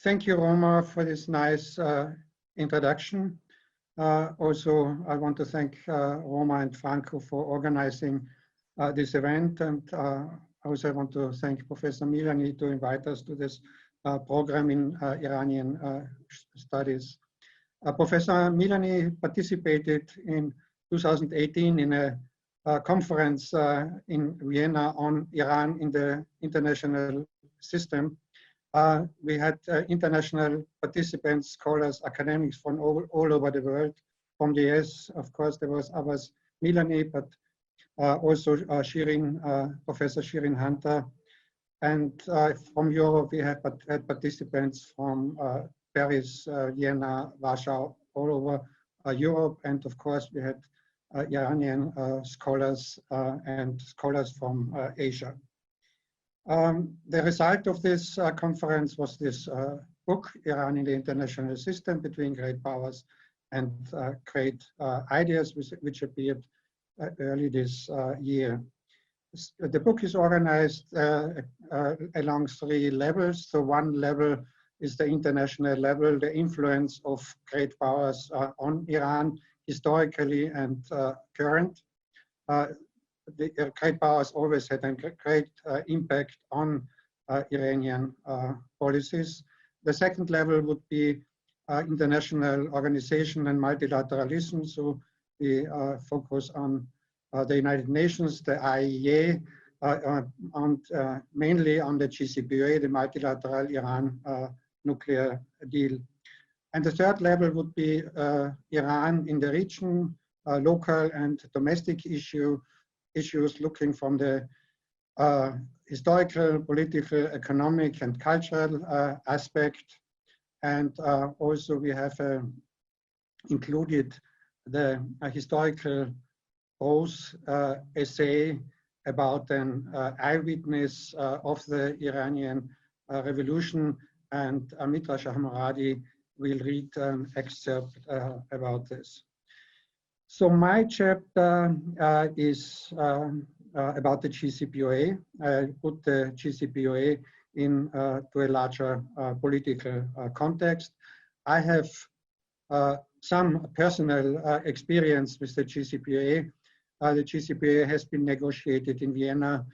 Thank you, Roma, for this nice introduction. Also, I want to thank Roma and Franco for organizing this event, and also I want to thank Professor Milani to invite us to this program in Iranian studies. Professor Milani participated in 2018 in a conference in Vienna on Iran in the international system. We had international participants, scholars, academics from all over the world. From the US, of course, there was Abbas Milani, but also Professor Shirin Hunter. And from Europe, we had participants from Paris, Vienna, Warsaw, all over Europe. And of course, we had Iranian scholars and scholars from Asia. The result of this conference was this book, Iran in the International System, Between Great Powers and Great Ideas, which appeared early this year. The book is organized along 3 levels. So one level is the international level, the influence of great powers on Iran, historically and current. The great powers always had a great impact on Iranian policies. The second level would be international organization and multilateralism. So we focus on the United Nations, the IAEA, and mainly on the JCPOA, the multilateral Iran nuclear deal. And the third level would be Iran in the region, local and domestic issues looking from the historical, political, economic, and cultural aspect. And also we have included the historical prose essay about an eyewitness of the Iranian revolution, and Mitra Shahmoradi will read an excerpt about this. So my chapter is about the JCPOA. I put the JCPOA in to a larger political context. I have some personal experience with the JCPOA. The JCPOA has been negotiated in Vienna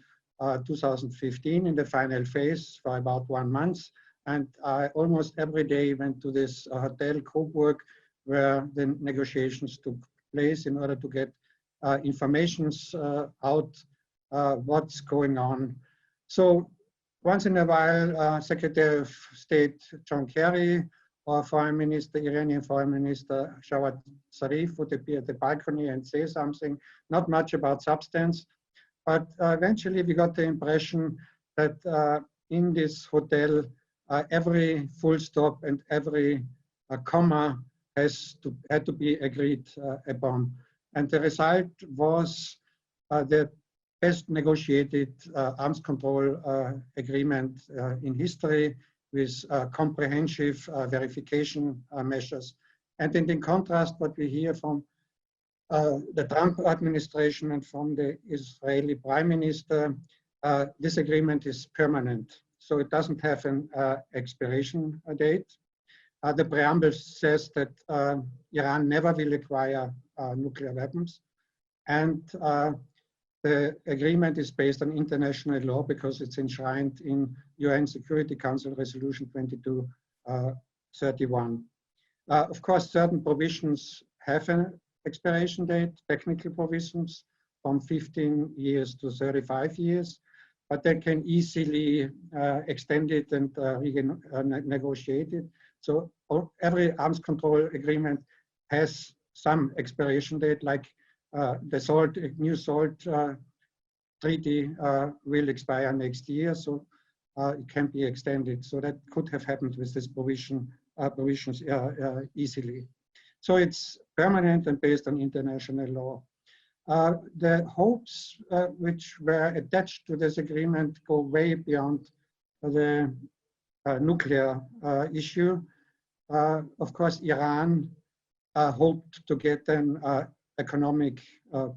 2015 in the final phase for about 1 month. And I almost every day went to this hotel, Coburg, where the negotiations took place in order to get informations out what's going on. So once in a while, Secretary of State John Kerry or Foreign Minister, Iranian Foreign Minister Jawad Zarif would appear at the balcony and say something, not much about substance. But eventually we got the impression that in this hotel, every full stop and every comma had to be agreed upon. And the result was the best negotiated arms control agreement in history, with comprehensive verification measures. And in contrast, what we hear from the Trump administration and from the Israeli Prime Minister, this agreement is permanent. So it doesn't have an expiration date. The preamble says that Iran never will acquire nuclear weapons. And the agreement is based on international law because it's enshrined in UN Security Council Resolution 2231. Of course, certain provisions have an expiration date, technical provisions from 15 years to 35 years, but they can easily extend it and negotiate it. So every arms control agreement has some expiration date, like the new SALT treaty will expire next year, so it can be extended. So that could have happened with this provisions easily. So it's permanent and based on international law. The hopes which were attached to this agreement go way beyond the nuclear issue. Of course, Iran hoped to get an economic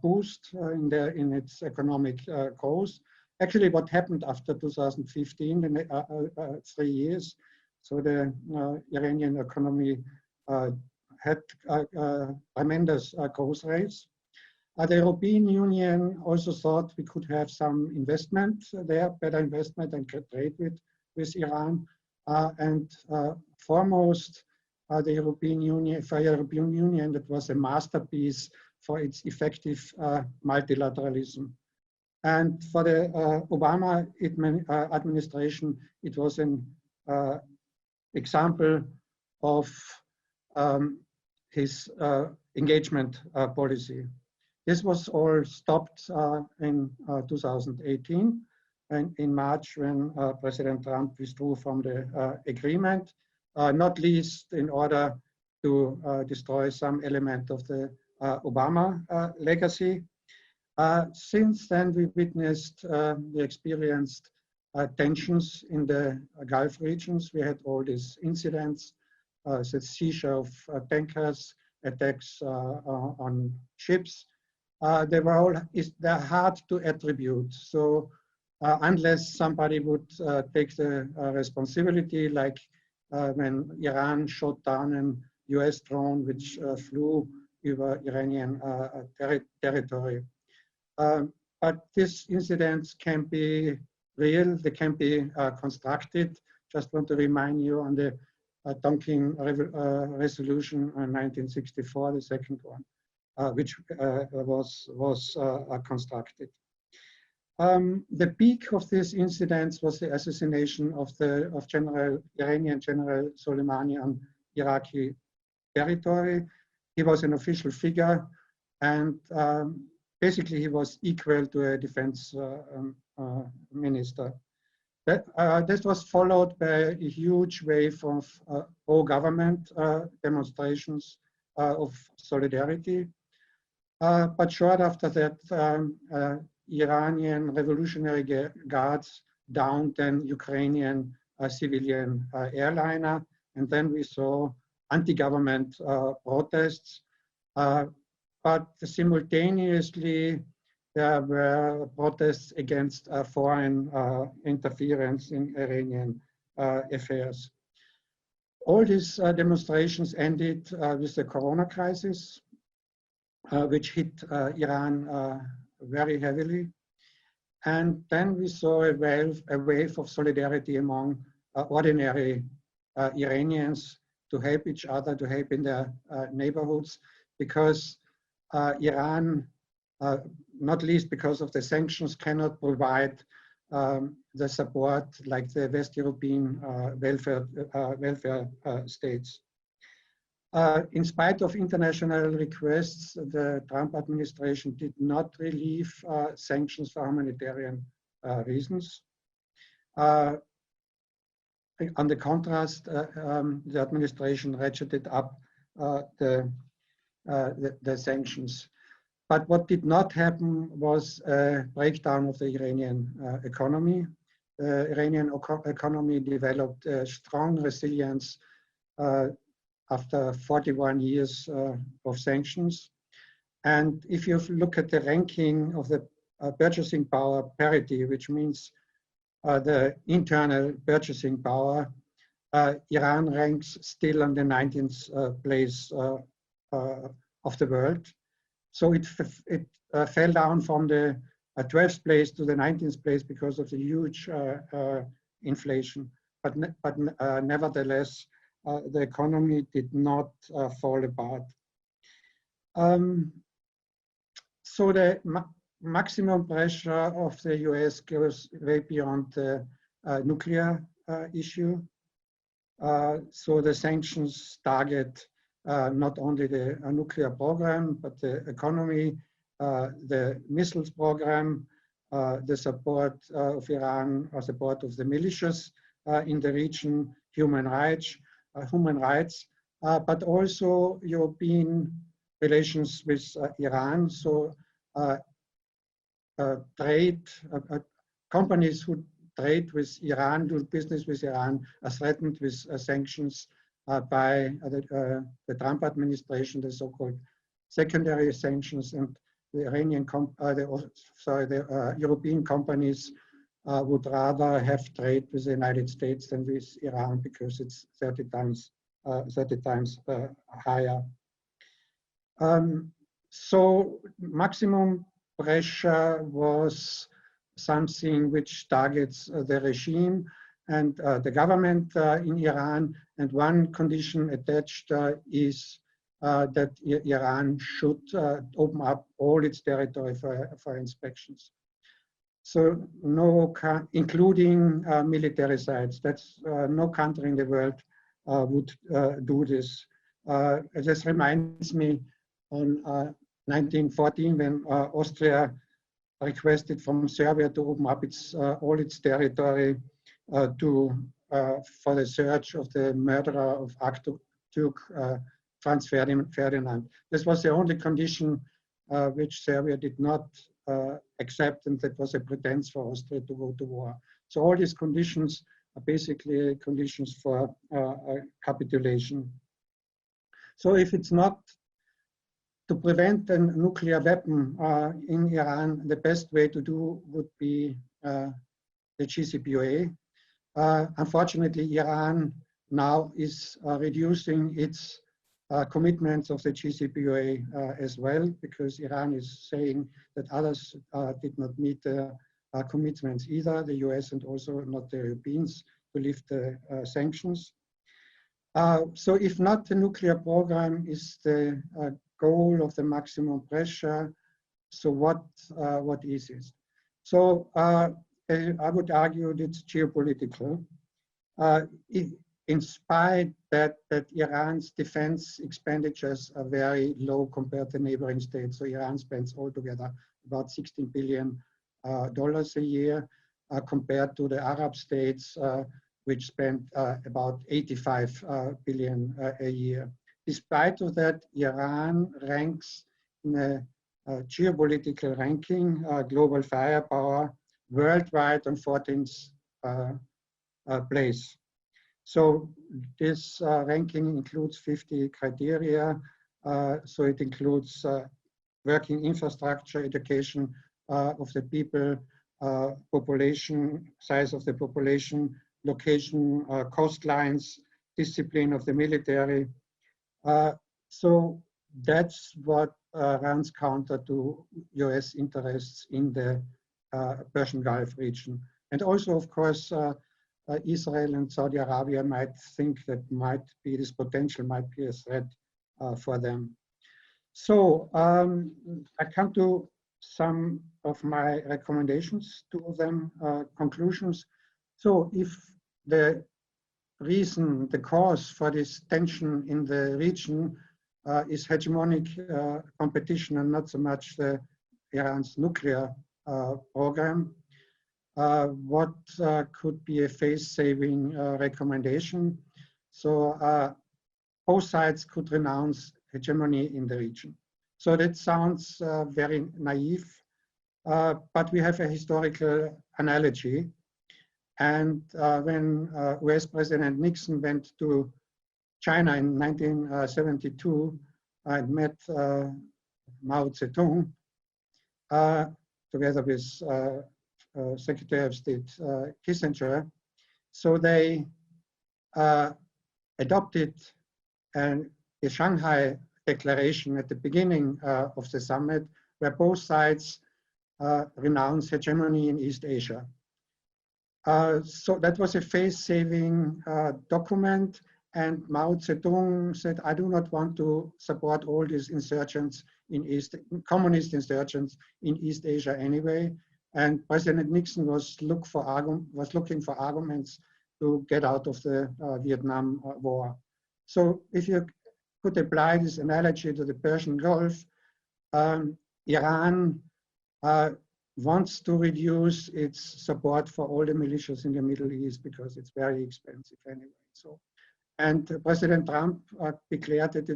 boost in its economic growth. Actually, what happened after 2015, in 3 years, So the Iranian economy had tremendous growth rates. The European Union also thought we could have some investment there, better investment and trade with Iran. And foremost, the European Union, for European Union, that was a masterpiece for its effective multilateralism. And for the Obama administration, it was an example of his engagement policy. This was all stopped in 2018, and in March when President Trump withdrew from the agreement, not least in order to destroy some element of the Obama legacy. Since then, we witnessed, we experienced tensions in the Gulf regions. We had all these incidents, the seizure of tankers, attacks on ships. They're hard to attribute. So unless somebody would take the responsibility, like when Iran shot down an US drone which flew over Iranian territory. But these incidents can be real, they can be constructed. Just want to remind you on the Tonkin resolution in 1964, the second one, which was constructed. The peak of these incidents was the assassination of Iranian General Soleimani on Iraqi territory. He was an official figure, and basically he was equal to a defense minister. This was followed by a huge wave of pro-government demonstrations of solidarity. But short after that, Iranian Revolutionary Guards downed an Ukrainian civilian airliner, and then we saw anti-government protests. But simultaneously, there were protests against foreign interference in Iranian affairs. All these demonstrations ended with the Corona crisis, which hit Iran very heavily. And then we saw a wave of solidarity among ordinary Iranians to help each other, to help in their neighborhoods, because Iran, not least because of the sanctions, cannot provide the support like the West European welfare states. In spite of international requests, the Trump administration did not relieve sanctions for humanitarian reasons. On the contrast, the administration ratcheted up the sanctions. But what did not happen was a breakdown of the Iranian economy. The Iranian economy developed a strong resilience after 41 years of sanctions. And if you look at the ranking of the purchasing power parity, which means the internal purchasing power, Iran ranks still on the 19th place of the world. So it fell down from the 12th place to the 19th place because of the huge inflation. But nevertheless, the economy did not fall apart. So the maximum pressure of the US goes way beyond the nuclear issue. So the sanctions target not only the nuclear program, but the economy, the missiles program, the support of Iran, or support of the militias in the region, human rights, but also European relations with Iran. So trade, companies who trade with Iran, do business with Iran, are threatened with sanctions by the Trump administration, the so-called secondary sanctions, and the Iranian, the European companies would rather have trade with the United States than with Iran because it's 30 times higher. So maximum pressure was something which targets the regime and the government in Iran. And one condition attached is that Iran should open up all its territory for inspections. So no, including military sites, that's no country in the world would do this. This reminds me on 1914 when Austria requested from Serbia to open up all its territory for the search of the murderer of Archduke Franz Ferdinand. This was the only condition which Serbia did not accept, and that was a pretense for Austria to go to war. So all these conditions are basically conditions for capitulation. So if it's not to prevent a nuclear weapon in Iran, the best way to do would be the JCPOA. Unfortunately, Iran now is reducing its commitments of the JCPOA as well, because Iran is saying that others did not meet their commitments either, the US and also not the Europeans, to lift the sanctions. So if not the nuclear program is the goal of the maximum pressure, so what is it? So I would argue that it's geopolitical. In spite that Iran's defense expenditures are very low compared to neighboring states. So Iran spends altogether about $16 billion a year compared to the Arab states, which spend about $85 billion a year. Despite of that, Iran ranks in a geopolitical ranking, global firepower, worldwide on 14th place. So this ranking includes 50 criteria. So it includes working infrastructure, education of the people, population, size of the population, location, coastlines, discipline of the military. So that's what runs counter to US interests in the Persian Gulf region. And also, of course, Israel and Saudi Arabia might think that this potential might be a threat for them. So I come to some of my recommendations, two of them conclusions. So if the reason, the cause for this tension in the region is hegemonic competition and not so much Iran's nuclear program, what could be a face-saving recommendation? So both sides could renounce hegemony in the region. So that sounds very naive, but we have a historical analogy. And when US President Nixon went to China in 1972 and met Mao Zedong, together with Secretary of State Kissinger. So they adopted the Shanghai Declaration at the beginning of the summit, where both sides renounced hegemony in East Asia. So that was a face-saving document, and Mao Zedong said, I do not want to support all these insurgents in communist insurgents in East Asia anyway. And President Nixon was looking for arguments to get out of the Vietnam War. So if you could apply this analogy to the Persian Gulf, Iran wants to reduce its support for all the militias in the Middle East because it's very expensive anyway. So, and President Trump declared that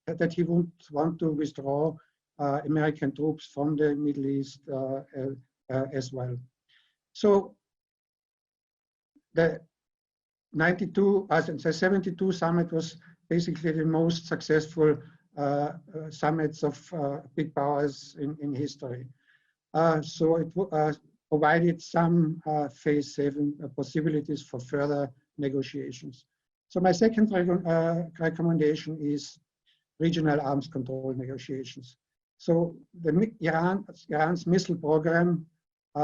that he would want to withdraw American troops from the Middle East as well. So the 72 summit was basically the most successful summits of big powers in history. So provided some phase 7 possibilities for further negotiations. So my second recommendation is regional arms control negotiations. So Iran's missile program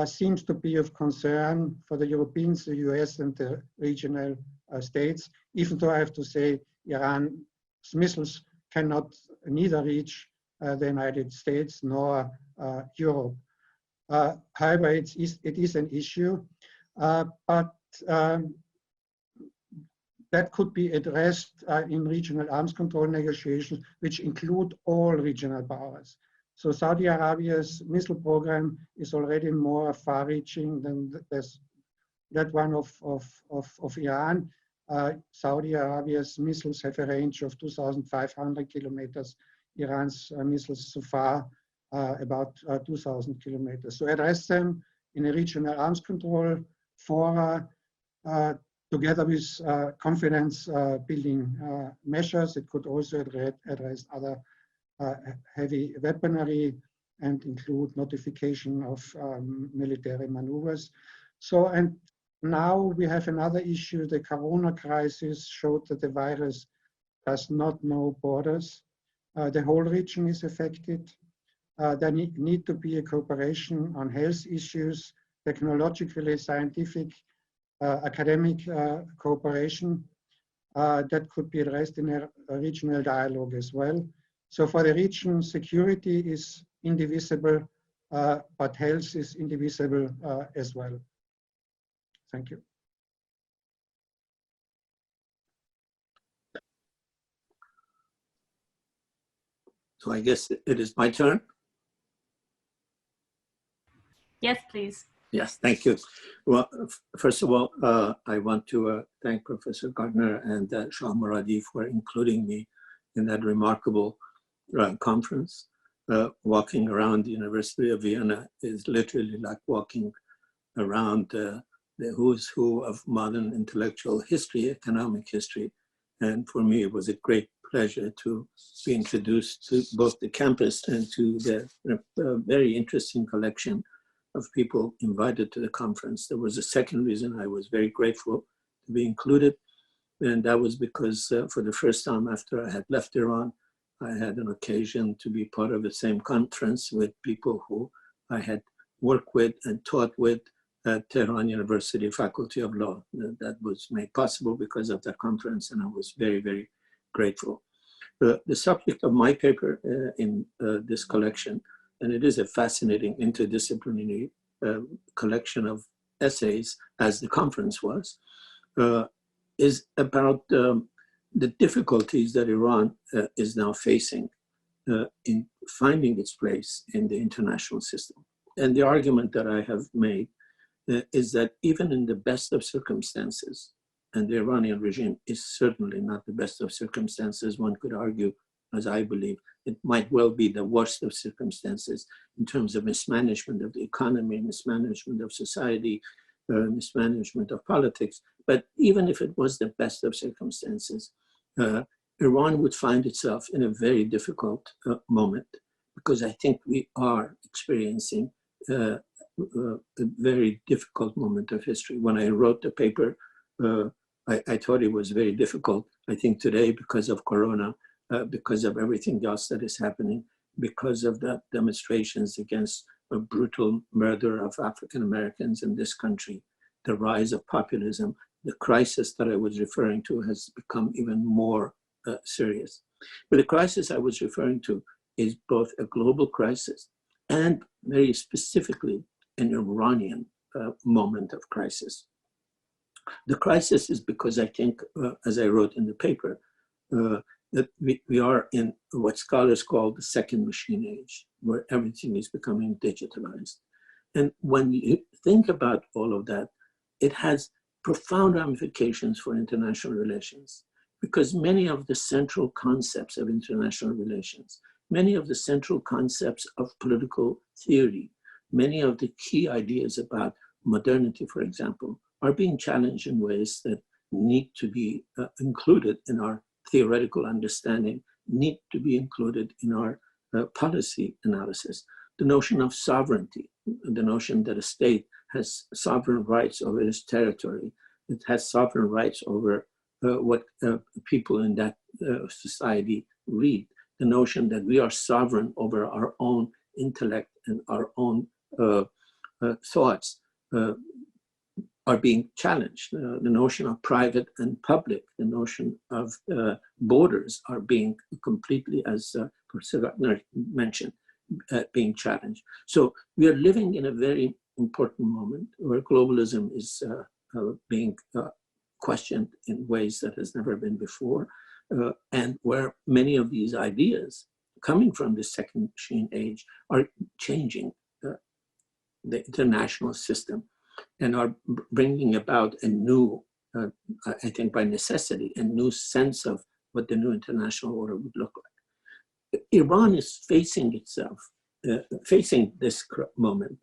seems to be of concern for the Europeans, the US, and the regional states, even though I have to say Iran's missiles cannot neither reach the United States nor Europe. However, it is an issue, but that could be addressed in regional arms control negotiations, which include all regional powers. So Saudi Arabia's missile program is already more far-reaching than that one of Iran. Saudi Arabia's missiles have a range of 2,500 kilometers. Iran's missiles so far about 2,000 kilometers. So address them in a regional arms control fora together with confidence building measures. It could also address other heavy weaponry and include notification of military maneuvers. So, and now we have another issue. The corona crisis showed that the virus does not know borders. The whole region is affected. There need to be a cooperation on health issues, technologically, scientific, academic cooperation that could be addressed in a regional dialogue as well. So for the region, security is indivisible, but health is indivisible as well. Thank you. So I guess it is my turn. Yes, please. Yes, thank you. Well, first of all, I want to thank Professor Gärtner and Shahmoradi for including me in that remarkable conference. Walking around the University of Vienna is literally like walking around the who's who of modern intellectual history, economic history. And for me, it was a great pleasure to be introduced to both the campus and to the very interesting collection of people invited to the conference. There was a second reason I was very grateful to be included, and that was because for the first time after I had left Iran, I had an occasion to be part of the same conference with people who I had worked with and taught with at Tehran University Faculty of Law. That was made possible because of that conference, and I was very, very grateful. The subject of my paper in this collection, and it is a fascinating interdisciplinary collection of essays, as the conference was, is about the difficulties that Iran is now facing in finding its place in the international system. And the argument that I have made is that even in the best of circumstances, and the Iranian regime is certainly not the best of circumstances, one could argue, as I believe, it might well be the worst of circumstances in terms of mismanagement of the economy, mismanagement of society, mismanagement of politics. But even if it was the best of circumstances, Iran would find itself in a very difficult moment, because I think we are experiencing a very difficult moment of history. When I wrote the paper, I thought it was very difficult. I think today, because of Corona, because of everything else that is happening, because of the demonstrations against a brutal murder of African Americans in this country, the rise of populism, the crisis that I was referring to has become even more serious. But the crisis I was referring to is both a global crisis and very specifically an Iranian moment of crisis. The crisis is because I think, as I wrote in the paper, that we are in what scholars call the second machine age, where everything is becoming digitalized. And when you think about all of that, it has profound ramifications for international relations, because many of the central concepts of international relations, many of the central concepts of political theory, many of the key ideas about modernity, for example, are being challenged in ways that need to be included in our theoretical understanding, need to be included in our policy analysis. The notion of sovereignty, the notion that a state has sovereign rights over its territory. It has sovereign rights over what people in that society read. The notion that we are sovereign over our own intellect and our own thoughts are being challenged. The notion of private and public, the notion of borders are being completely, as Professor Gärtner mentioned, being challenged. So we are living in a very important moment where globalism is being questioned in ways that has never been before, and where many of these ideas coming from the second machine age are changing the international system and are bringing about a new, I think by necessity, a new sense of what the new international order would look like. Iran is facing itself, facing this moment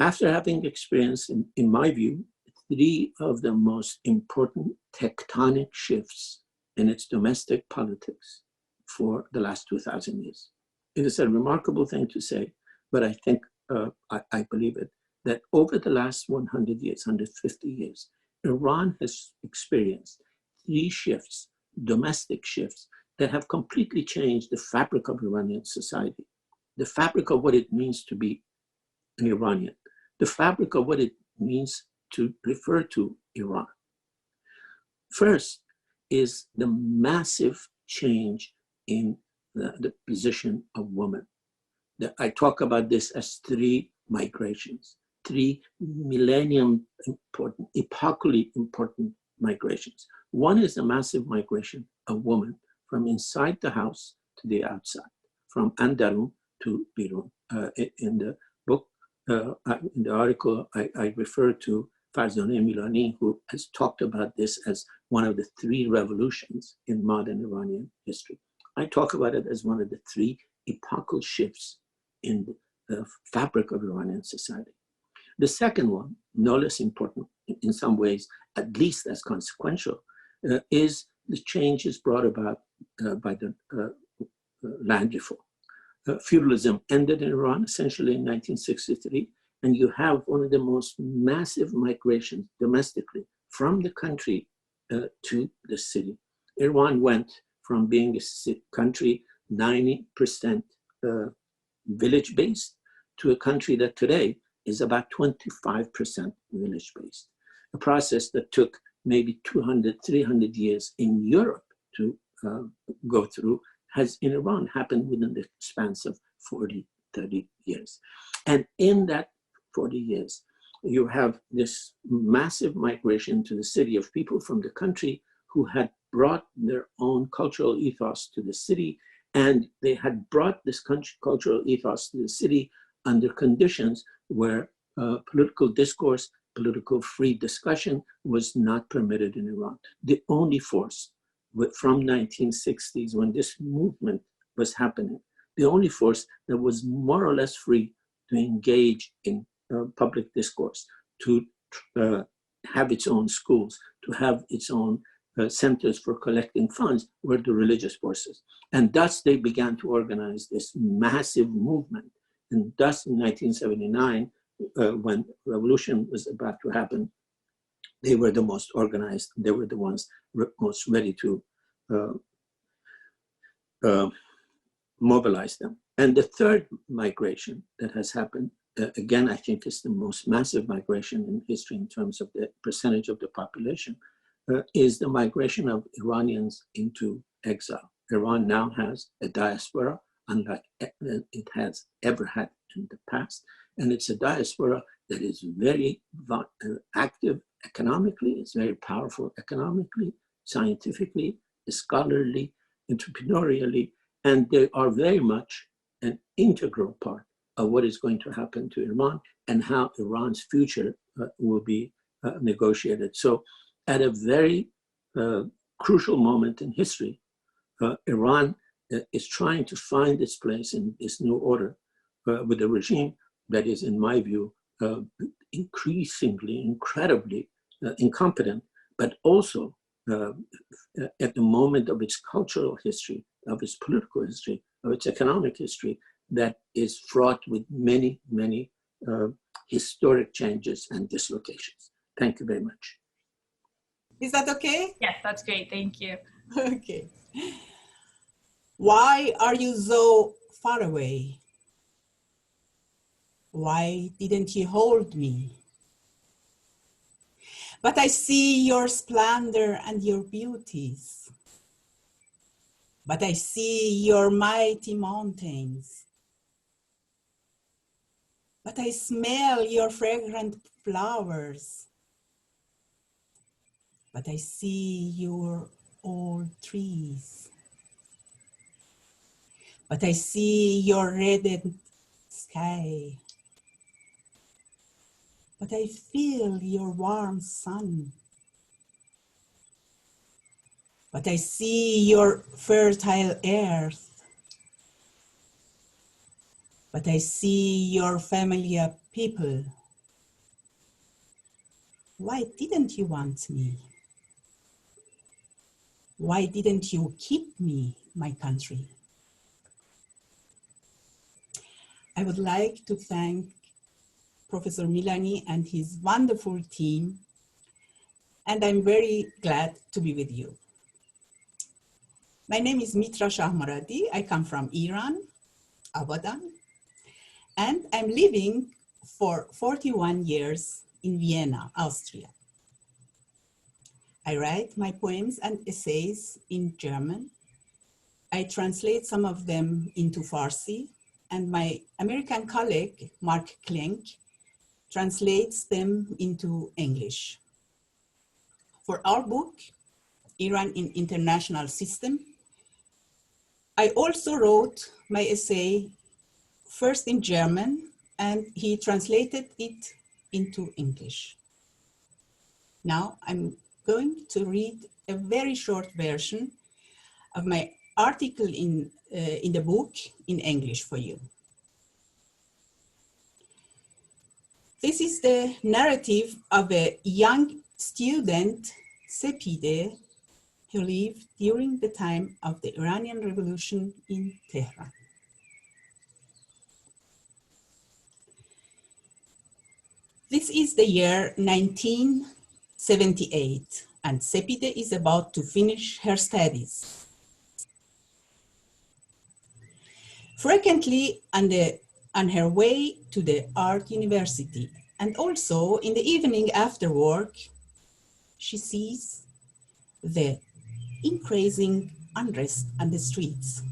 after having experienced, in my view, three of the most important tectonic shifts in its domestic politics for the last 2,000 years. It is a remarkable thing to say, but I think, I believe it, that over the last 100 years, 150 years, Iran has experienced three shifts, domestic shifts, that have completely changed the fabric of Iranian society, the fabric of what it means to be an Iranian, the fabric of what it means to refer to Iran. First is the massive change in the position of women. I talk about this as three migrations, three millennium important, epochally important migrations. One is the massive migration of women from inside the house to the outside, from Andarun to Birun. In the book, in the article, I refer to Abbas Milani, who has talked about this as one of the three revolutions in modern Iranian history. I talk about it as one of the three epochal shifts in the fabric of Iranian society. The second one, no less important in some ways, at least as consequential, is the changes brought about by the land reform. Feudalism ended in Iran essentially in 1963, and you have one of the most massive migrations domestically from the country to the city. Iran went from being a country 90% village-based to a country that today is about 25% village-based. A process that took maybe 200, 300 years in Europe to go through has in Iran happened within the span of 40, 30 years. And in that 40 years, you have this massive migration to the city of people from the country who had brought their own cultural ethos to the city, and they had brought this cultural ethos to the city under conditions where political discourse, political free discussion was not permitted in Iran. The only force from 1960s, when this movement was happening, the only force that was more or less free to engage in public discourse, to have its own schools, to have its own centers for collecting funds, were the religious forces. And thus they began to organize this massive movement. And thus in 1979, when revolution was about to happen, they were the most organized. They were the ones most ready to mobilize them. And the third migration that has happened, again, I think is the most massive migration in history in terms of the percentage of the population, is the migration of Iranians into exile. Iran now has a diaspora, unlike it has ever had in the past. And it's a diaspora that is very active economically, it's very powerful economically, scientifically, scholarly, entrepreneurially, and they are very much an integral part of what is going to happen to Iran and how Iran's future will be negotiated. So at a very crucial moment in history, Iran is trying to find its place in this new order with a regime that is, in my view, increasingly, incredibly incompetent, but also at the moment of its cultural history, of its political history, of its economic history, that is fraught with many, many historic changes and dislocations. Thank you very much. Is that okay? Yes, that's great. Thank you. Okay. Why are you so far away? Why didn't you hold me? But I see your splendor and your beauties. But I see your mighty mountains. But I smell your fragrant flowers. But I see your old trees. But I see your reddened sky. But I feel your warm sun. But I see your fertile earth. But I see your familiar people. Why didn't you want me? Why didn't you keep me, my country? I would like to thank Professor Milani and his wonderful team, and I'm very glad to be with you. My name is Mitra Shahmoradi. I come from Iran, Abadan, and I'm living for 41 years in Vienna, Austria. I write my poems and essays in German. I translate some of them into Farsi, and my American colleague, Mark Klenk, translates them into English. For our book, Iran in International System, I also wrote my essay first in German, and he translated it into English. Now I'm going to read a very short version of my article in the book in English for you. This is the narrative of a young student, Sepide, who lived during the time of the Iranian Revolution in Tehran. This is the year 1978, and Sepide is about to finish her studies. Frequently on her way to the art university, and also in the evening after work, she sees the increasing unrest on the streets,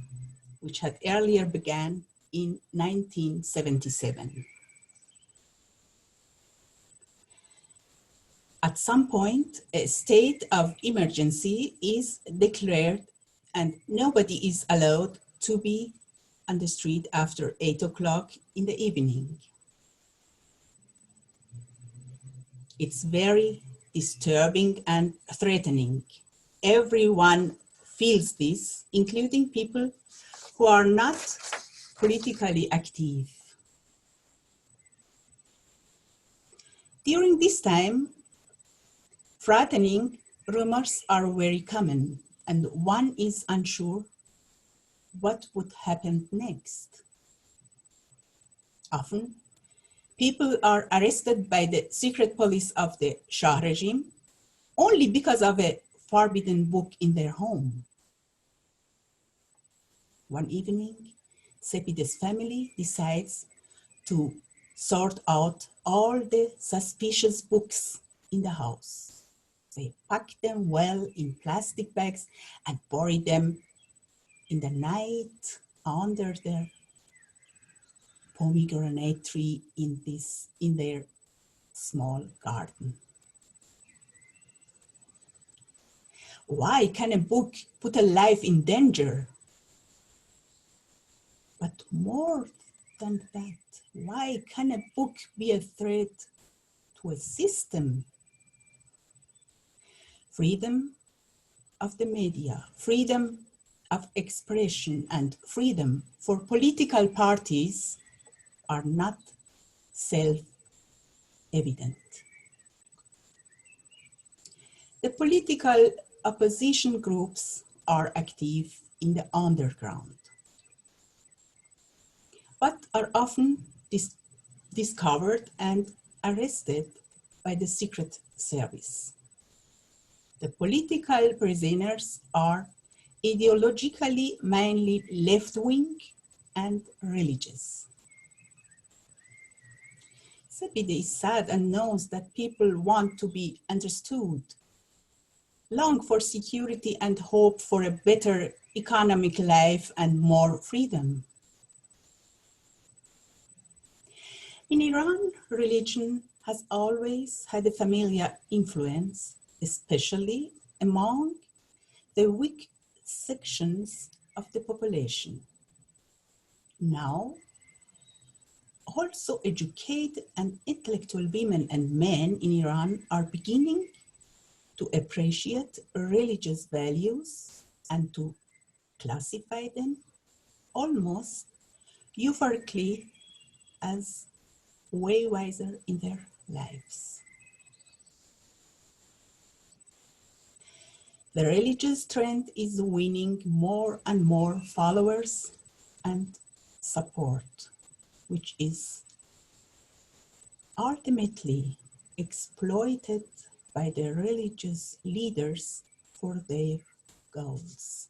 which had earlier begun in 1977. At some point, a state of emergency is declared and nobody is allowed to be on the street after 8 o'clock in the evening. It's very disturbing and threatening. Everyone feels this, including people who are not politically active. During this time, frightening rumors are very common, and one is unsure what would happen next. Often, people are arrested by the secret police of the Shah regime only because of a forbidden book in their home. One evening, Sepide's family decides to sort out all the suspicious books in the house. They pack them well in plastic bags and bury them in the night under the pomegranate tree in their small garden. Why can a book put a life in danger? But more than that, why can a book be a threat to a system? Freedom of the media, freedom of expression, and freedom for political parties are not self-evident. The political opposition groups are active in the underground, but are often discovered and arrested by the Secret Service. The political prisoners are ideologically mainly left-wing and religious. Sepide is sad and knows that people want to be understood, long for security and hope for a better economic life and more freedom. In Iran, religion has always had a familiar influence, especially among the weak sections of the population. Now, also educated and intellectual women and men in Iran are beginning to appreciate religious values and to classify them almost euphorically as way wiser in their lives. The religious trend is winning more and more followers and support, which is ultimately exploited by the religious leaders for their goals.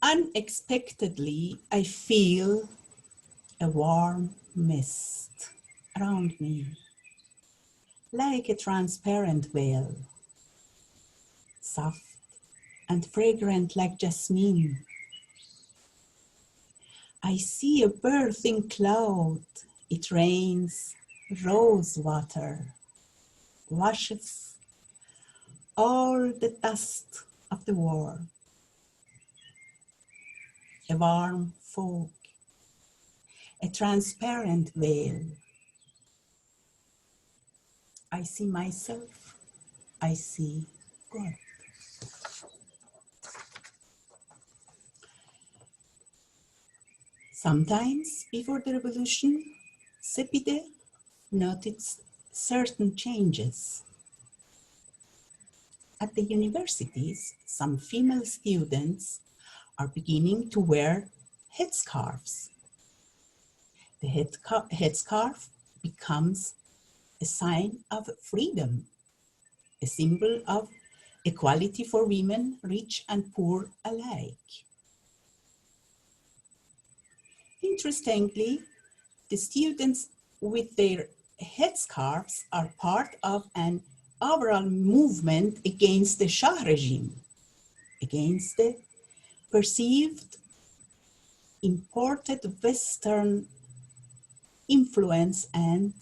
Unexpectedly, I feel a warm mist around me, like a transparent veil, soft and fragrant like jasmine. I see a birthing cloud. It rains rose water, washes all the dust of the war. A warm fog, a transparent veil. I see myself, I see God. Sometimes before the revolution, Sepide noticed certain changes. At the universities, some female students are beginning to wear headscarves. The headscarf becomes a sign of freedom, a symbol of equality for women, rich and poor alike. Interestingly, the students with their headscarves are part of an overall movement against the Shah regime, against the perceived imported Western influence and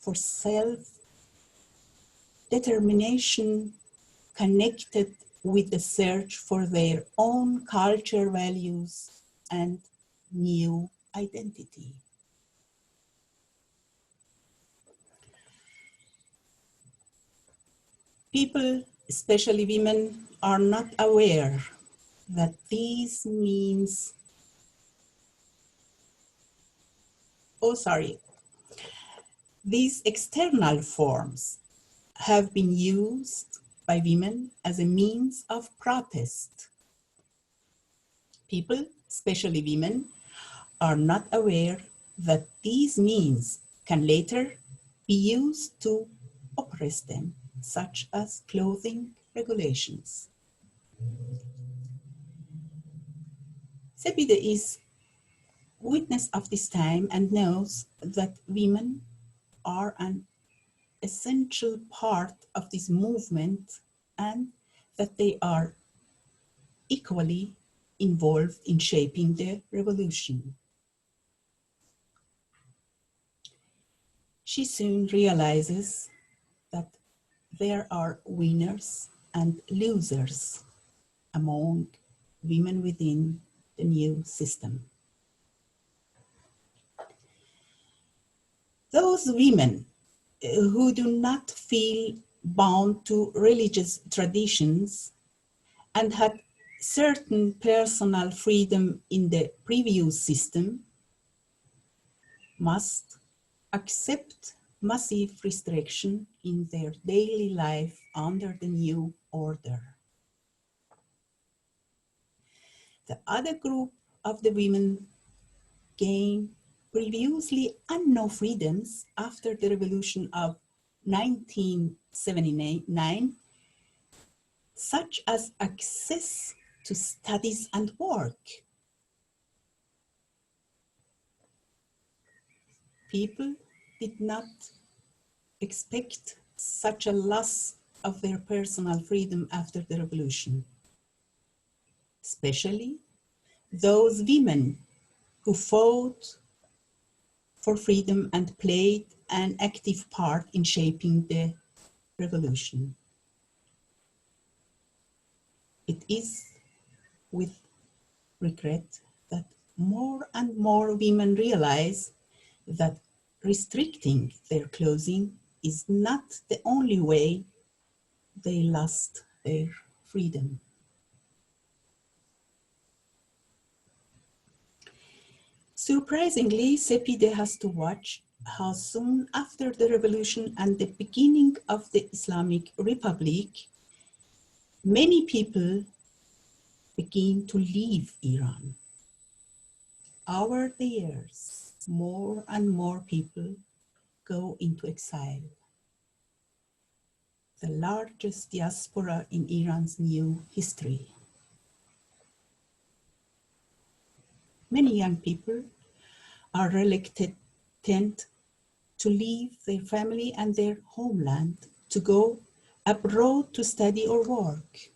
for self-determination connected with the search for their own culture, values, and new identity. People, especially women, are not aware that these means, these external forms have been used by women as a means of protest. People, especially women, are not aware that these means can later be used to oppress them, such as clothing regulations. Sepide is witness of this time and knows that women are an essential part of this movement and that they are equally involved in shaping the revolution. She soon realizes that there are winners and losers among women within the new system. Those women who do not feel bound to religious traditions and had certain personal freedom in the previous system must accept massive restriction in their daily life under the new order. The other group of the women gained previously unknown freedoms after the revolution of 1979, such as access to studies and work. People did not expect such a loss of their personal freedom after the revolution, especially those women who fought for freedom and played an active part in shaping the revolution. It is with regret that more and more women realize that restricting their clothing is not the only way they lost their freedom. Surprisingly, Sepide has to watch how soon after the revolution and the beginning of the Islamic Republic, many people begin to leave Iran. Over the years, more and more people go into exile. The largest diaspora in Iran's new history. Many young people are reluctant to leave their family and their homeland to go abroad to study or work.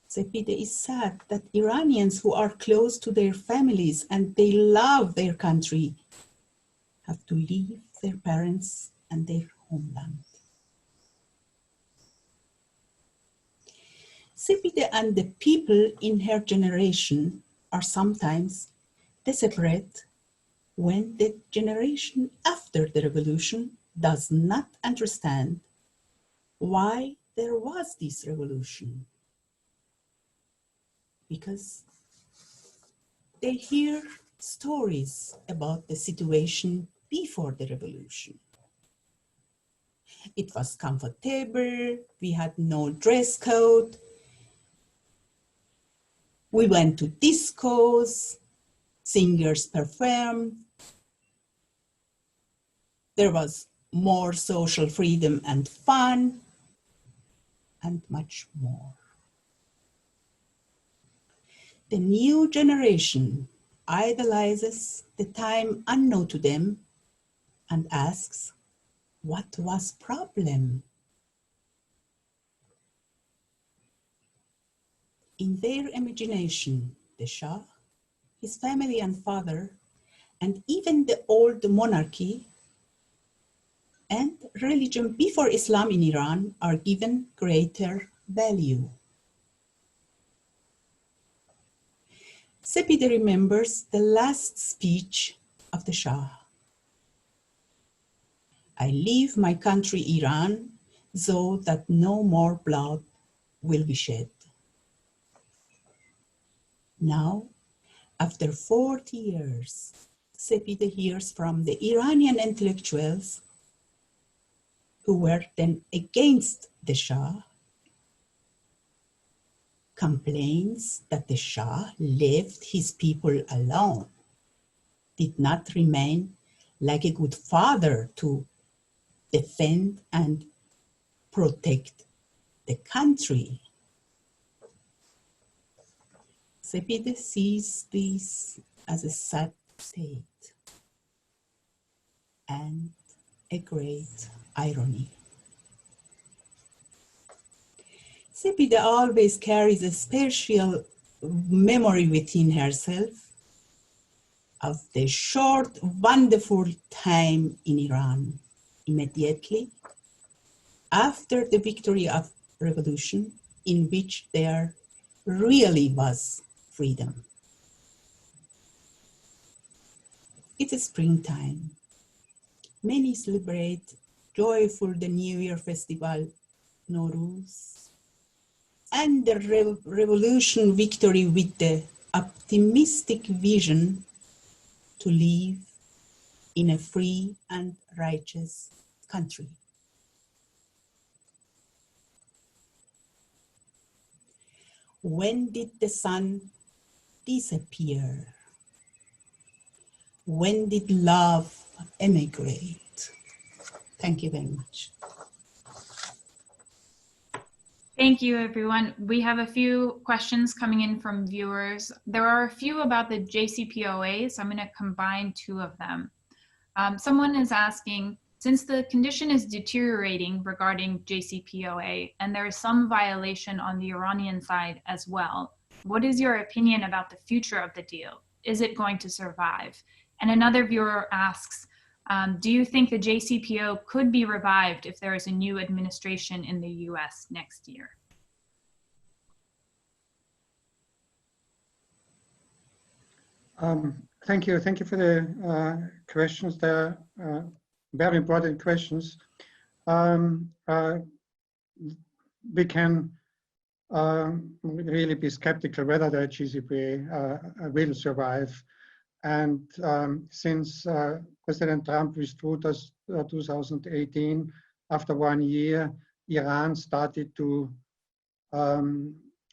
Sepide is sad that Iranians who are close to their families and they love their country have to leave their parents and their homeland. Sepide and the people in her generation are sometimes desperate when the generation after the revolution does not understand why there was this revolution. Because they hear stories about the situation before the revolution. It was comfortable, we had no dress code, we went to discos, singers performed, there was more social freedom and fun, and much more. The new generation idolizes the time unknown to them and asks, what was problem? In their imagination, the Shah, his family and father, and even the old monarchy and religion before Islam in Iran are given greater value. Sepide remembers the last speech of the Shah. I leave my country, Iran, so that no more blood will be shed. Now, after 40 years, Sepide hears from the Iranian intellectuals who were then against the Shah, complains that the Shah left his people alone, did not remain like a good father to defend and protect the country. Sepide sees this as a sad state and a great irony. Sepide always carries a special memory within herself of the short, wonderful time in Iran, immediately after the victory of revolution, in which there really was freedom. It's a springtime. Many celebrate joyful the New Year festival, Nowruz, and the revolution victory with the optimistic vision to live in a free and righteous country. When did the sun disappear? When did love emigrate? Thank you very much. Thank you, everyone. We have a few questions coming in from viewers. There are a few about the JCPOA, so I'm going to combine two of them. Someone is asking, since the condition is deteriorating regarding JCPOA and there is some violation on the Iranian side as well, what is your opinion about the future of the deal? Is it going to survive? And another viewer asks, do you think the JCPOA could be revived if there is a new administration in the US next year? Thank you. Thank you for the questions. They're very important questions. We can really be skeptical whether the JCPOA will survive. And since President Trump withdrew 2018, after 1 year, Iran started to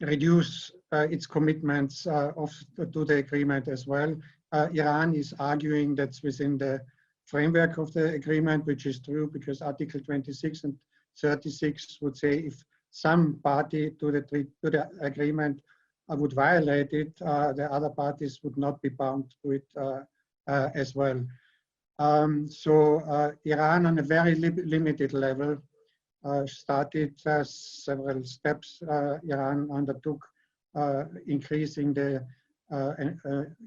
reduce its commitments to the agreement as well. Iran is arguing that's within the framework of the agreement, which is true because Article 26 and 36 would say if some party to the agreement would violate it, the other parties would not be bound to it as well. So Iran on a very limited level started several steps Iran undertook, increasing the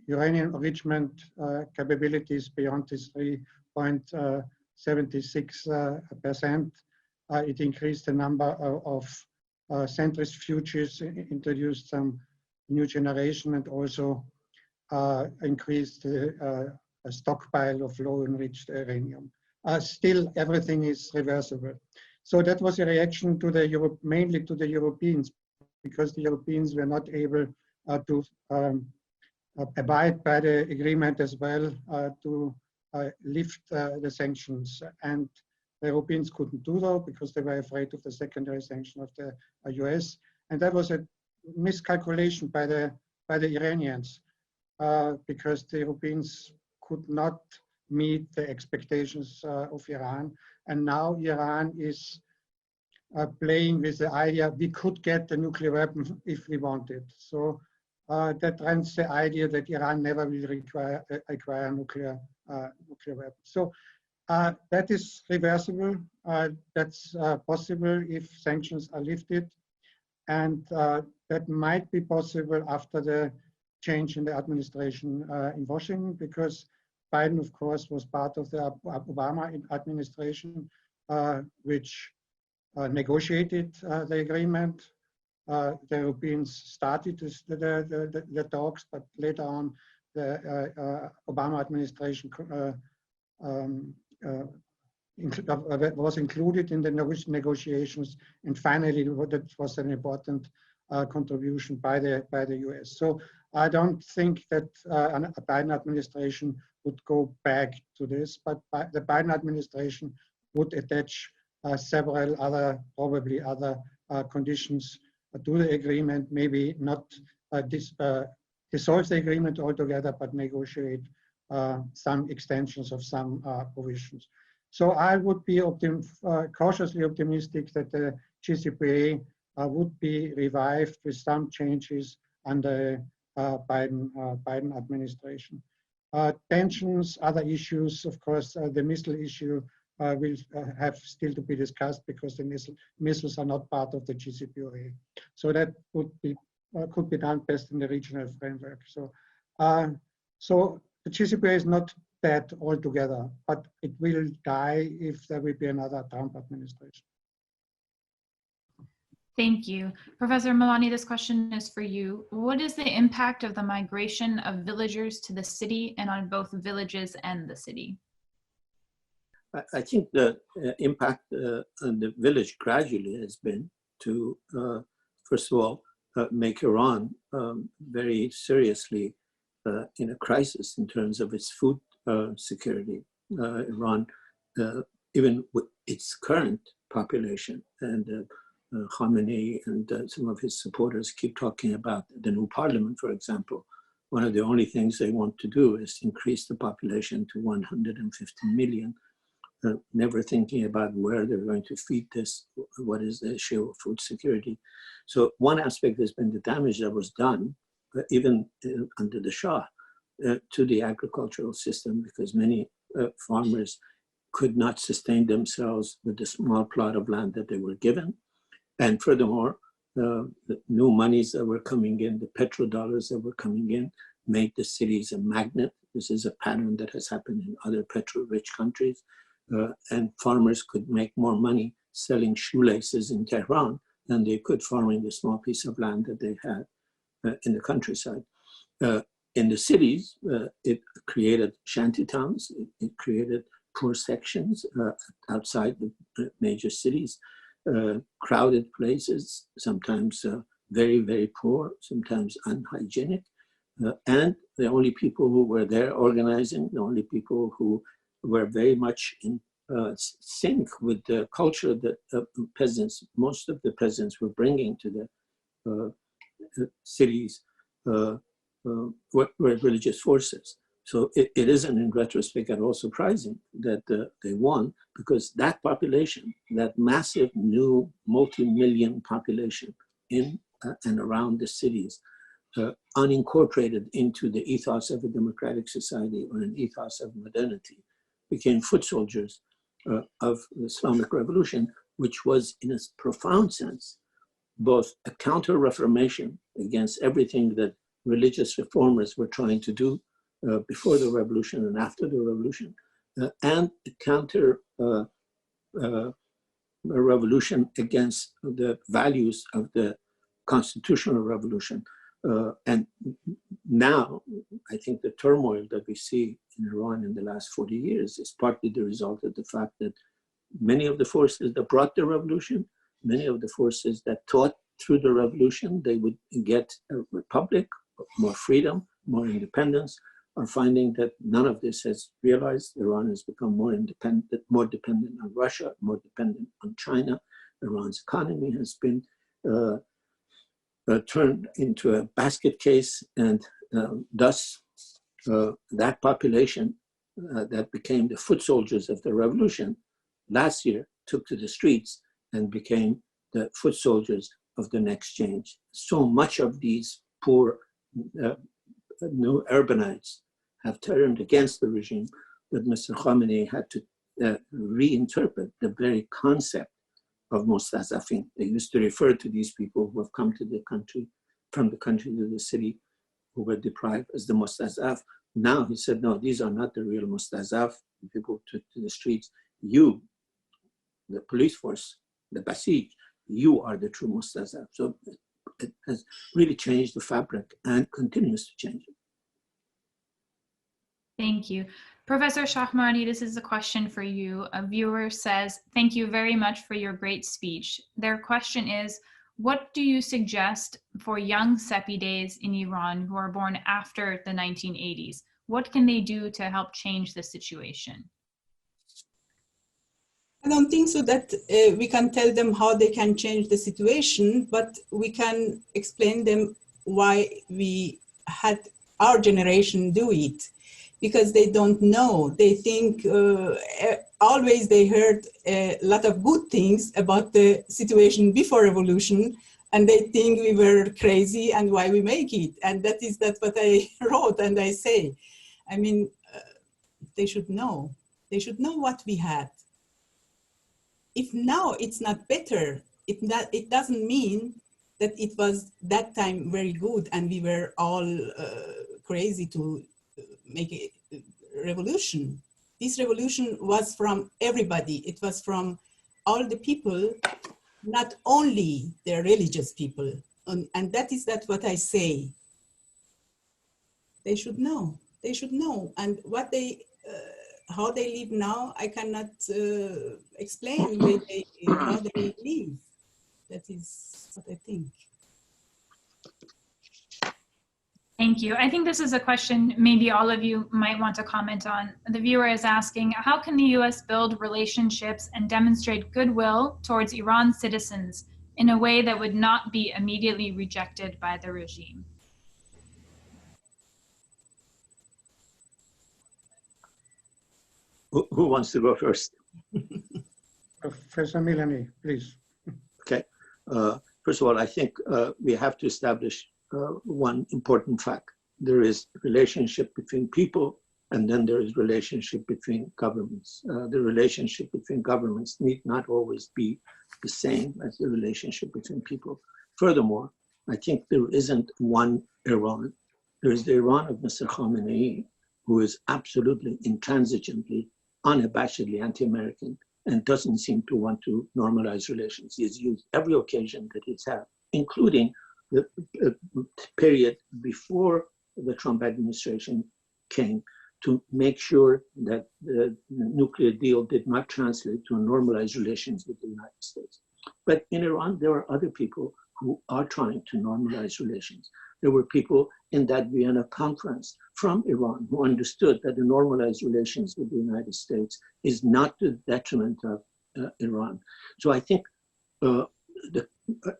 uranium enrichment capabilities beyond this 3.76%. It increased the number of centrifuges, introduced some new generation, and also increased the stockpile of low enriched uranium. Still, everything is reversible. So that was a reaction to the mainly to the Europeans, because the Europeans were not able to abide by the agreement as well to lift the sanctions. And the Europeans couldn't do that because they were afraid of the secondary sanction of the US. And that was a miscalculation by the Iranians because the Europeans could not meet the expectations of Iran. And now Iran is playing with the idea we could get a nuclear weapon if we wanted. So that runs the idea that Iran never will acquire nuclear weapons. So that is reversible. That's possible if sanctions are lifted. And that might be possible after the change in the administration in Washington, because Biden, of course, was part of the Obama administration, which negotiated the agreement. The Europeans started the talks, but later on, the Obama administration was included in the negotiations, and finally, that was an important contribution by the US. So I don't think that a Biden administration would go back to this, but the Biden administration would attach several other, probably other conditions to the agreement, maybe not dissolve the agreement altogether, but negotiate some extensions of some provisions. So I would be cautiously optimistic that the JCPOA would be revived with some changes under Biden administration. Tensions, other issues, of course, the missile issue will have still to be discussed because the missiles are not part of the JCPOA. So that would be could be done best in the regional framework. So, so the JCPOA is not bad altogether, but it will die if there will be another Trump administration. Thank you. Professor Milani, this question is for you. What is the impact of the migration of villagers to the city and on both villages and the city? I think the impact on the village gradually has been to, first of all, make Iran very seriously in a crisis in terms of its food security. Iran, even with its current population, and Khamenei and some of his supporters keep talking about the new parliament, for example, one of the only things they want to do is increase the population to 150 million, never thinking about where they're going to feed this, what is the issue of food security. So one aspect has been the damage that was done, even under the Shah, to the agricultural system, because many farmers could not sustain themselves with the small plot of land that they were given. And furthermore, the new monies that were coming in, the petrodollars that were coming in, made the cities a magnet. This is a pattern that has happened in other petrol-rich countries. And farmers could make more money selling shoelaces in Tehran than they could farming the small piece of land that they had in the countryside. In the cities, it created shanty towns, it created poor sections outside the major cities, crowded places, sometimes very, very poor, sometimes unhygienic. And the only people who were there organizing, the only people who were very much in sync with the culture that peasants, most of the peasants were bringing to the cities, were religious forces. So it isn't in retrospect at all surprising that they won, because that population, that massive new multi-million population in and around the cities, unincorporated into the ethos of a democratic society or an ethos of modernity, became foot soldiers of the Islamic Revolution, which was in a profound sense both a counter-reformation against everything that religious reformers were trying to do before the revolution and after the revolution, and a counter revolution against the values of the constitutional revolution. And now, I think the turmoil that we see in Iran in the last 40 years is partly the result of the fact that many of the forces that brought the revolution, many of the forces that thought through the revolution they would get a republic, more freedom, more independence, are finding that none of this has realized. Iran has become more independent, more dependent on Russia, more dependent on China. Iran's economy has been turned into a basket case, and thus that population that became the foot soldiers of the revolution last year took to the streets and became the foot soldiers of the next change. So much of these poor new urbanites have turned against the regime that Mr. Khamenei had to reinterpret the very concept of mustazafin. They used to refer to these people who have come to the country, from the country to the city, who were deprived, as the mustazaf. Now he said, no, these are not the real mustazaf. People took to the streets. You, the police force, the Basij, you are the true mustazaf. So it has really changed the fabric and continues to change it. Thank you. Professor Shahmoradi, this is a question for you. A viewer says, thank you very much for your great speech. Their question is, what do you suggest for young Sepides in Iran who are born after the 1980s? What can they do to help change the situation? I don't think so that we can tell them how they can change the situation, but we can explain them why we had our generation do it. Because they don't know. They think always they heard a lot of good things about the situation before revolution, and they think we were crazy and why we make it. And that's what I wrote and I say. I mean, they should know. They should know what we had. If now it's not better, it doesn't mean that it was that time very good and we were all crazy to make a revolution. This revolution was from everybody. It was from all the people, not only the religious people. And that is what I say. They should know. They should know. And what they, how they live now, I cannot explain how they live. That is what I think. Thank you. I think this is a question maybe all of you might want to comment on. The viewer is asking, how can the US build relationships and demonstrate goodwill towards Iran's citizens in a way that would not be immediately rejected by the regime? Who wants to go first? Professor Milani, please. Okay. First of all, I think we have to establish one important fact. There is relationship between people, and then there is relationship between governments. The relationship between governments need not always be the same as the relationship between people. Furthermore, I think there isn't one Iran. There is the Iran of Mr. Khamenei, who is absolutely intransigently, unabashedly anti-American, and doesn't seem to want to normalize relations. He has used every occasion that he's had, including the period before the Trump administration came, to make sure that the nuclear deal did not translate to normalized relations with the United States. But in Iran, there are other people who are trying to normalize relations. There were people in that Vienna conference from Iran who understood that the normalized relations with the United States is not to the detriment of Iran. So I think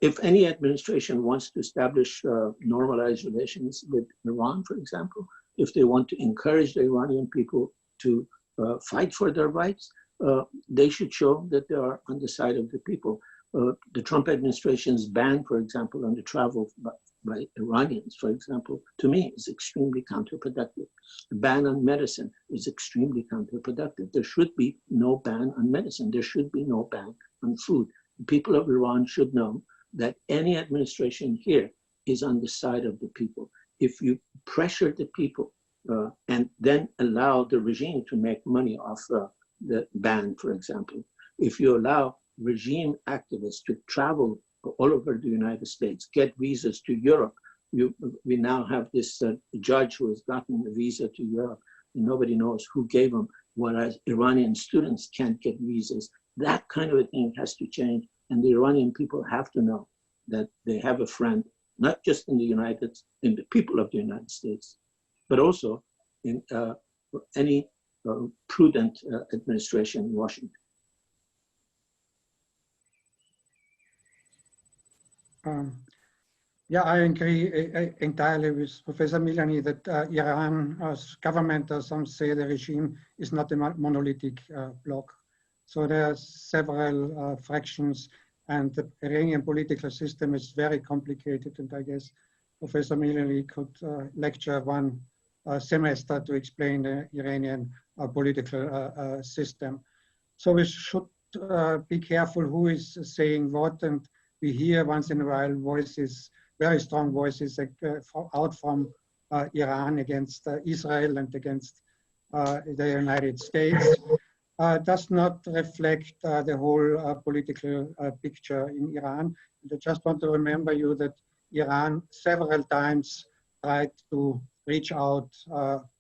if any administration wants to establish normalized relations with Iran, for example, if they want to encourage the Iranian people to fight for their rights, they should show that they are on the side of the people. The Trump administration's ban, for example, on the travel by Iranians, for example, to me is extremely counterproductive. The ban on medicine is extremely counterproductive. There should be no ban on medicine. There should be no ban on food. The people of Iran should know that any administration here is on the side of the people. If you pressure the people and then allow the regime to make money off the ban, for example, if you allow regime activists to travel all over the United States, get visas to Europe. We now have this judge who has gotten a visa to Europe, and nobody knows who gave him, whereas Iranian students can't get visas. That kind of a thing has to change, and the Iranian people have to know that they have a friend, not just in the people of the United States, but also in any prudent administration in Washington. Yeah, I agree entirely with Professor Milani that Iran's government, or some say the regime, is not a monolithic bloc. So there are several fractions, and the Iranian political system is very complicated. And I guess Professor Milani could lecture one semester to explain the Iranian political system. So we should be careful who is saying what, and we hear once in a while voices, very strong voices out from Iran against Israel and against the United States. Does not reflect the whole political picture in Iran. And I just want to remember you that Iran several times tried to reach out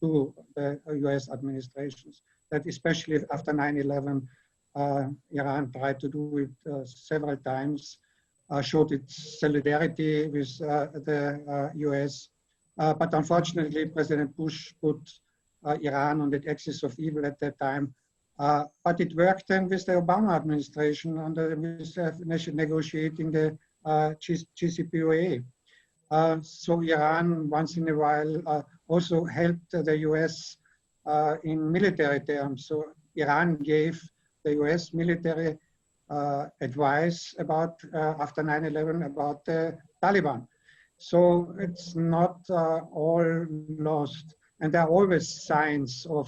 to the US administrations, that especially after 9/11, Iran tried to do it several times. Showed its solidarity with the US. But unfortunately, President Bush put Iran on the axis of evil at that time. But it worked then with the Obama administration with negotiating the JCPOA. So Iran, once in a while, also helped the US in military terms. So Iran gave the US military advice about after 9/11 about the Taliban. So it's not all lost, and there are always signs of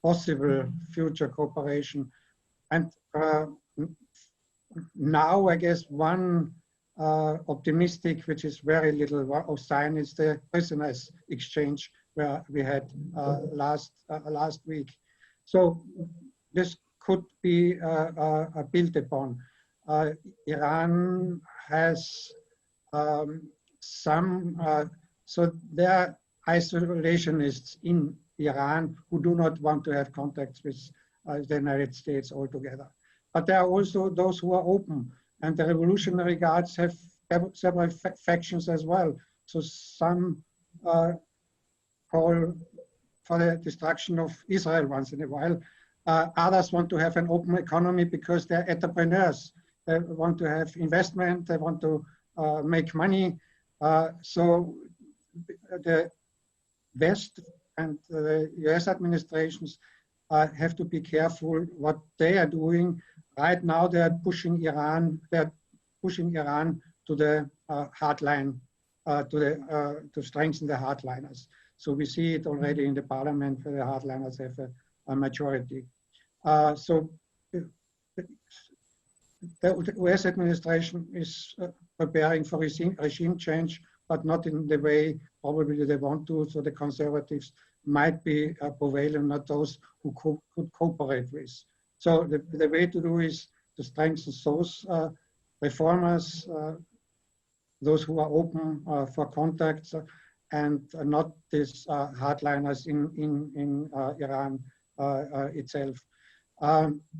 possible future cooperation. And now, I guess one optimistic, which is very little of sign, is the prisoners exchange where we had last week. So this could be built upon. Iran has so there are isolationists in Iran who do not want to have contacts with the United States altogether. But there are also those who are open, and the Revolutionary Guards have several factions as well. So some call for the destruction of Israel once in a while. Others want to have an open economy because they're entrepreneurs. They want to have investment, they want to make money. So the West and the US administrations have to be careful what they are doing. Right now, they are pushing Iran. They're pushing Iran to the hardline, to strengthen the hardliners. So we see it already in the parliament where the hardliners have a majority. So the US administration is preparing for regime change, but not in the way probably they want to. So the conservatives might be prevalent, not those who could cooperate with. So the way to do is to strengthen those reformers, those who are open for contacts, and not these hardliners in Iran itself.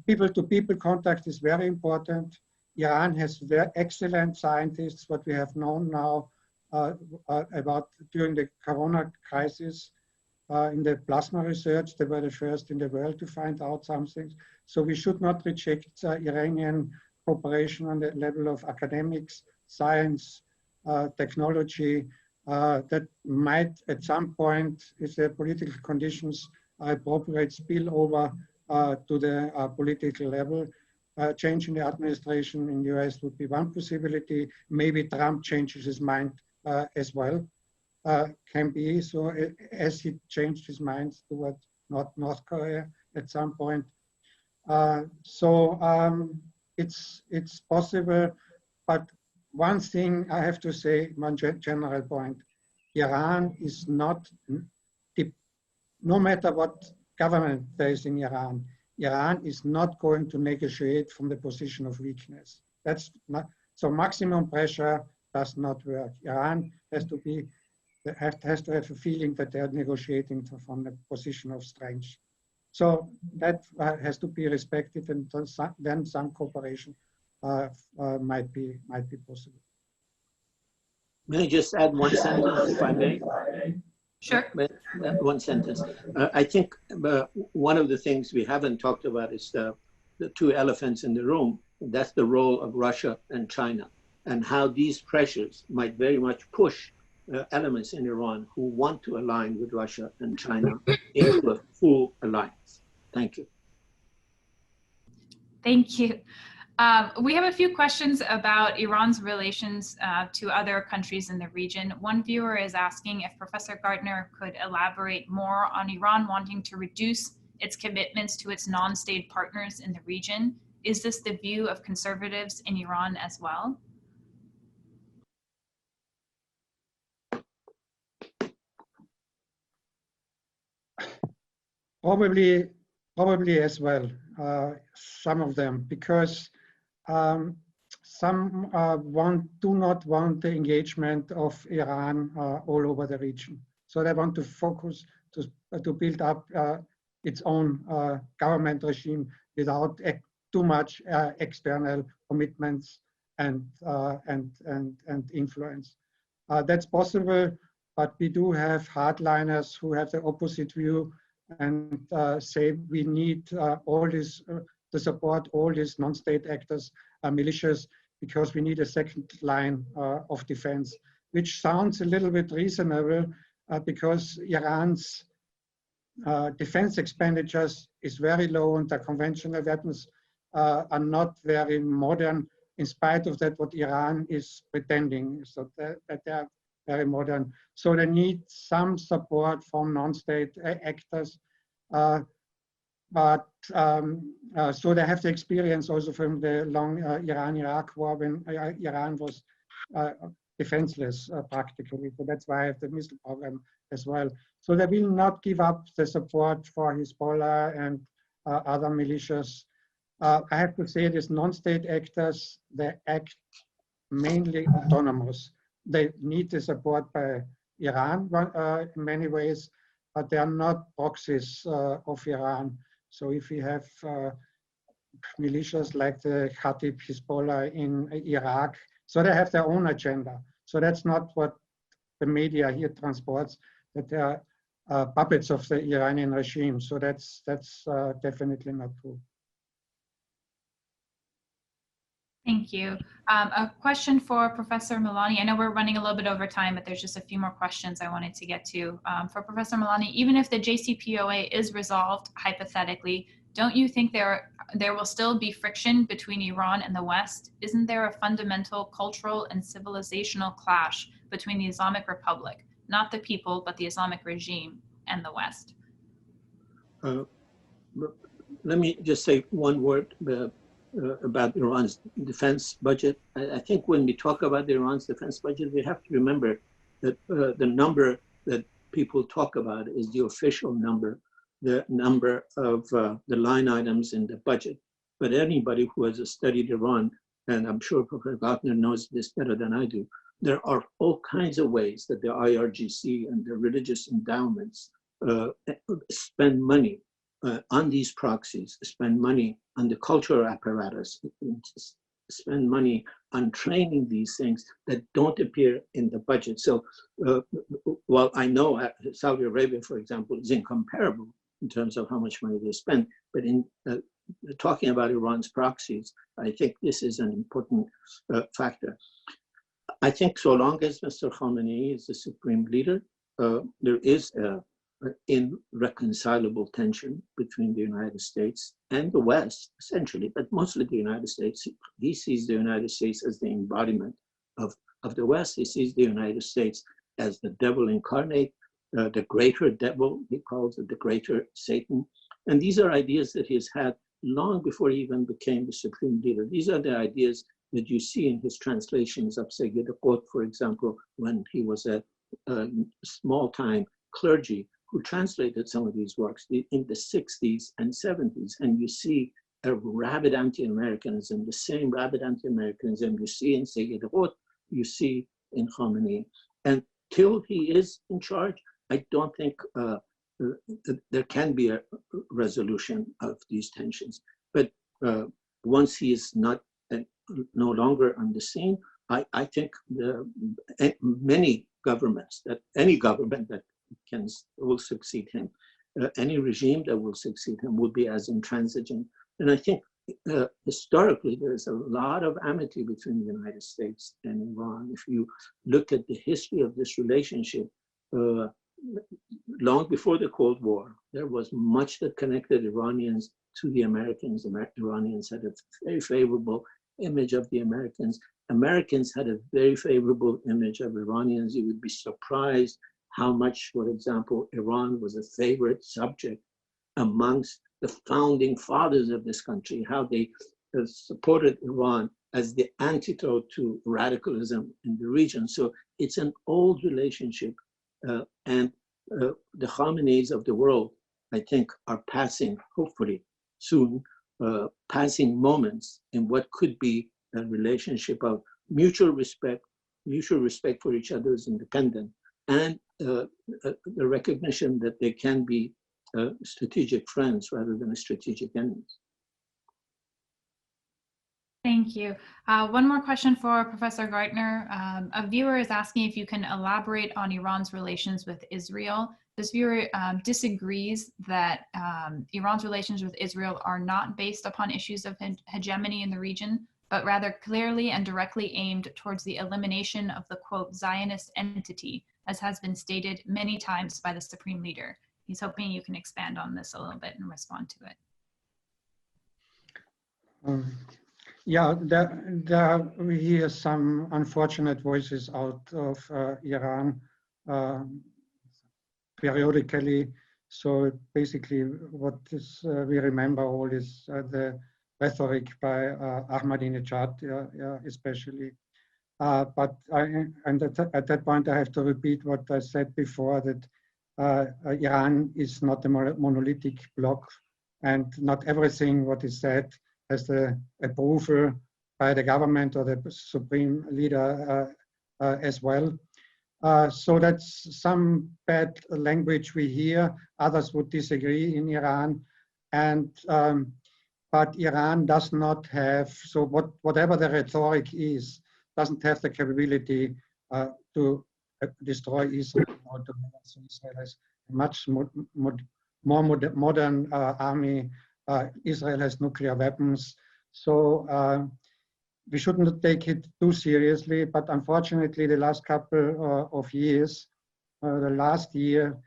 People-to-people contact is very important. Iran has very excellent scientists, what we have known now about during the corona crisis. In the plasma research, they were the first in the world to find out something. So we should not reject Iranian cooperation on the level of academics, science, technology, that might at some point, if the political conditions are appropriate, spill over to the political level. Change in the administration in the US would be one possibility. Maybe Trump changes his mind as well. Can be so as he changed his mind toward North Korea at some point. It's possible, but one thing I have to say, one general point, Iran is not, no matter what government there is in Iran, Iran is not going to negotiate from the position of weakness. That's not, so maximum pressure does not work. Iran has to have a feeling that they're negotiating from the position of strength. So that has to be respected, and then some cooperation might be possible. May I just add one sentence, if I may? Sure. One sentence. I think one of the things we haven't talked about is the two elephants in the room. That's the role of Russia and China, and how these pressures might very much push elements in Iran who want to align with Russia and China into a full alliance. Thank you. Thank you. We have a few questions about Iran's relations to other countries in the region. One viewer is asking if Professor Gärtner could elaborate more on Iran wanting to reduce its commitments to its non-state partners in the region. Is this the view of conservatives in Iran as well? Probably as well, some of them, because some do not want the engagement of Iran all over the region. So they want to focus to build up its own government regime without too much external commitments and influence. That's possible, but we do have hardliners who have the opposite view and say we need all this to support all these non-state actors, militias, because we need a second line of defense, which sounds a little bit reasonable because Iran's defense expenditures is very low and the conventional weapons are not very modern, in spite of that what Iran is pretending, so that they are very modern. So they need some support from non-state actors. So they have the experience also from the long Iran-Iraq war when Iran was defenseless practically. So that's why I have the missile program as well. So they will not give up the support for Hezbollah and other militias. I have to say these non-state actors, they act mainly autonomous. They need the support by Iran in many ways, but they are not proxies of Iran. So if we have militias like the Khatib Hezbollah in Iraq, so they have their own agenda. So that's not what the media here transports, that they are puppets of the Iranian regime. So that's definitely not true. Thank you. A question for Professor Milani. I know we're running a little bit over time, but there's just a few more questions I wanted to get to. For Professor Milani, even if the JCPOA is resolved hypothetically, don't you think there will still be friction between Iran and the West? Isn't there a fundamental cultural and civilizational clash between the Islamic Republic, not the people, but the Islamic regime, and the West? Let me just say one word about Iran's defense budget. I think when we talk about Iran's defense budget, we have to remember that the number that people talk about is the official number, the number of the line items in the budget. But anybody who has studied Iran, and I'm sure Professor Gärtner knows this better than I do, there are all kinds of ways that the IRGC and the religious endowments spend money on these proxies, spend money on the cultural apparatus, spend money on training these things that don't appear in the budget. So while I know Saudi Arabia, for example, is incomparable in terms of how much money they spend, but in talking about Iran's proxies, I think this is an important factor. I think so long as Mr. Khamenei is the supreme leader, there is an irreconcilable tension between the United States and the West, essentially, but mostly the United States. He sees the United States as the embodiment of the West. He sees the United States as the devil incarnate, the greater devil, he calls it the greater Satan. And these are ideas that he's had long before he even became the supreme leader. These are the ideas that you see in his translations of Sayyid Qutb, for example, when he was a small-time clergy who translated some of these works in the 60s and 70s. And you see a rabid anti-Americanism, the same rabid anti-Americanism you see in Sayyid Qutb, you see in Khamenei. And till he is in charge, I don't think there can be a resolution of these tensions. But once he is no longer on the scene, I think many governments, any government that will succeed him, any regime that will succeed him will be as intransigent. And I think historically there is a lot of amity between the United States and Iran. If you look at the history of this relationship, long before the Cold War, there was much that connected Iranians to the Americans. Iranians had a very favorable image of the Americans. Americans had a very favorable image of Iranians. You would be surprised how much, for example, Iran was a favorite subject amongst the founding fathers of this country, how they supported Iran as the antidote to radicalism in the region. So it's an old relationship. And the Khameneis of the world, I think, are passing, hopefully soon, passing moments in what could be a relationship of mutual respect for each other's independence, and the recognition that they can be strategic friends rather than strategic enemies. Thank you. One more question for Professor Gärtner. A viewer is asking if you can elaborate on Iran's relations with Israel. This viewer disagrees that Iran's relations with Israel are not based upon issues of hegemony in the region, but rather clearly and directly aimed towards the elimination of the, quote, Zionist entity, as has been stated many times by the Supreme Leader. He's hoping you can expand on this a little bit and respond to it. Yeah, we hear some unfortunate voices out of Iran periodically. So basically what is, we remember all is the rhetoric by Ahmadinejad, especially. But at that point, I have to repeat what I said before, that Iran is not a monolithic bloc, and not everything what is said has the approval by the government or the supreme leader as well. So that's some bad language we hear. Others would disagree in Iran. And but Iran does not have, so whatever the rhetoric is, doesn't have the capability to destroy Israel. So Israel has a much more modern army. Israel has nuclear weapons. So we shouldn't take it too seriously, but unfortunately, the last couple of years, the last year,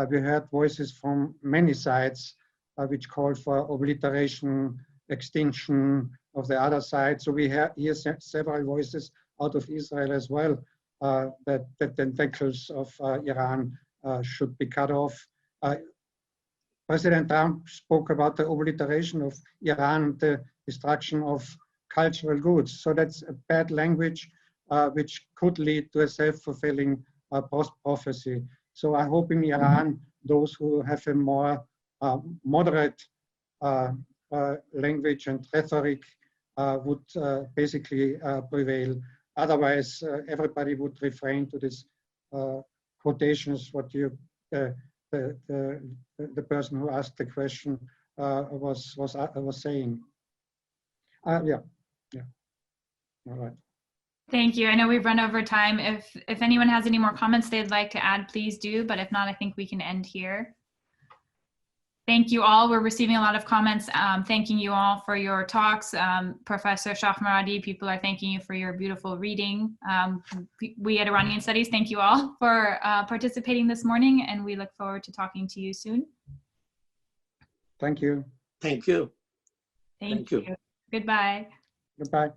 we heard voices from many sides which called for obliteration, extinction of the other side. So we hear several voices out of Israel as well, that the tentacles of Iran should be cut off. President Trump spoke about the obliteration of Iran, the destruction of cultural goods. So that's a bad language, which could lead to a self-fulfilling prophecy. So I hope in Iran, those who have a more moderate language and rhetoric would basically prevail. Otherwise, everybody would refrain to these quotations, what you, the person who asked the question was saying. Yeah. All right. Thank you. I know we've run over time. If anyone has any more comments they'd like to add, please do. But if not, I think we can end here. Thank you all. We're receiving a lot of comments thanking you all for your talks. Professor Shahmoradi, people are thanking you for your beautiful reading. We at Iranian Studies thank you all for participating this morning, and we look forward to talking to you soon. Thank you. Thank you. Thank you. Goodbye. Goodbye.